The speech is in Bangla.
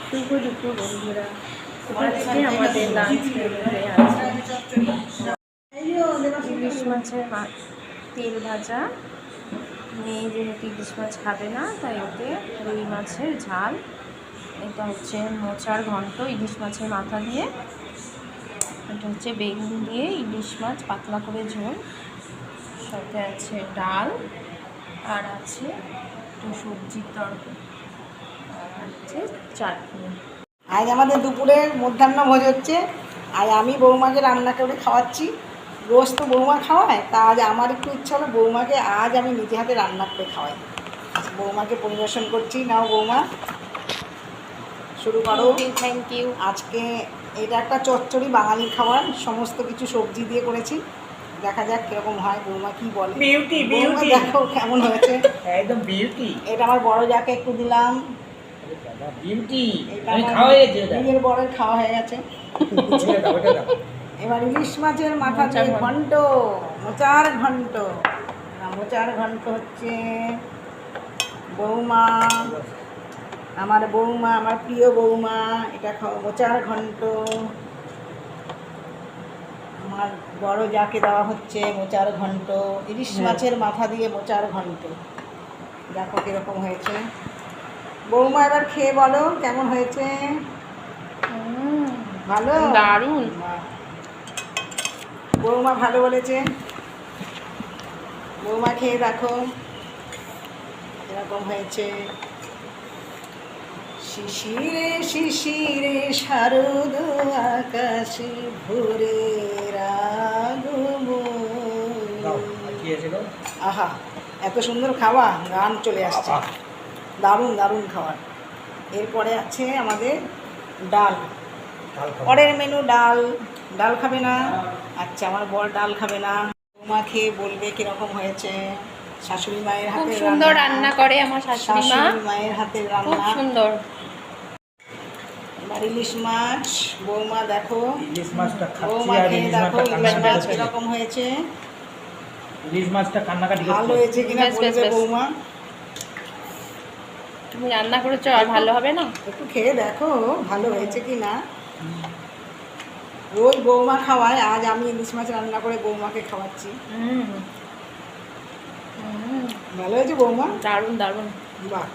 শুভ দুপুর বন্ধুরা, আজকে আমাদের লাঞ্চ মেনুতে আছে ইলিশ মাছের তেল ভাজা। মেয়ে যেহেতু ইলিশ মাছ খাবে না, তাই ওকে রুই মাছের ঝাল। এটা হচ্ছে মোচার ঘন্ট ইলিশ মাছের মাথা দিয়ে। এটা হচ্ছে বেগুন দিয়ে ইলিশ মাছ পাতলা করে ঝোল, সাথে আছে ডাল, আর আছে একটু সবজির তরকারি, আর হচ্ছে চাটনি। আজ আমাদের দুপুরের মধ্যাহ্ন ভোজ হচ্ছে। আজ আমি বৌমাকে রান্না করে খাওয়াচ্ছি। রোজ তো বৌমা খাওয়ায়, তা আজ আমার একটু ইচ্ছা হলো বৌমাকে আজ আমি নিজে হাতে রান্না করে খাওয়াই। বৌমাকে পরিবেশন করছি। নাও বৌমা, শুরু করো। Thank you. আজকে এটা একটা চচ্চড়ি বাঙালি খাবার, সমস্ত কিছু সবজি দিয়ে করেছি। দেখা যাক কিরকম হয়। বৌমা কি বলে। বিউটি বৌমা বিউটি দেখো কেমন হয়েছে। একদম বিউটি। এটা আমার বড় যাকে একটু দিলাম। বিউটি এটা আমি আমার খাওয়া হয়েছে এটা। নিজের বড়ের খাওয়া হয়ে গেছে। ছেড়ে দাও, এটা দাও। এবার ইলিশ মাছের মাথা দিয়ে ঘন্ট, মোচার ঘন্ট। মোচার ঘন্ট হচ্ছে বৌমা, আমার বৌমা, আমার প্রিয় বৌমা এটা মোচার ঘন্ট। আমার বড় যাকে দেওয়া হচ্ছে মোচার ঘন্ট, ইলিশ মাছের মাথা দিয়ে মোচার ঘন্ট। দেখো কীরকম হয়েছে। বৌমা এবার খেয়ে বলো কেমন হয়েছে। ভালো, দারুণ। বৌমা ভালো বলেছে। বৌমা খেয়ে দেখো এরকম হয়েছে। শিশিরে শিশিরে শারদ আকাশে ভোরে দাও, আর কি আছে গো? আহা, এত সুন্দর খাওয়া, গান চলে আসছে। আহা। দারুণ দারুণ খাবার। এরপরে আছে আমাদের ডাল। ডাল খাবো। পরের মেনু ডাল। ডাল খাবে না? আচ্ছা, আমার বর ডাল খাবে না। বৌমা খেয়ে বলবে কিরকম হয়েছে। শাশুড়ি মায়ের খুব হাতের সুন্দর রান্না করে আমার শাশুড়ি মা, শাশুড়ি মায়ের হাতের খুব রান্না। সুন্দর। এবার ইলিশ মাছ। বৌমা দেখো, ইলিশ মাছটা খাচ্ছি বৌমা আর খেয়ে ইলিশ দেখো মাছটা ইলিশ মাছ কান্নাকাটি কিরকম হয়েছে। ইলিশ মাছটা কান্নাকাটি ভালো করছে। হয়েছে কিনা বেশ, বেশ, বলবে বেশ। বৌমা। তুমি রান্না করেছো, আর ভালো হবে না? একটু খেয়ে দেখো ভালো হয়েছে কি না। রোজ বৌমা খাওয়ায়, আজ আমি ইলিশ মাছ রান্না করে বৌমাকে খাওয়াচ্ছি। ভালো হয়েছে বৌমা। দারুণ দারুণ। বাহ।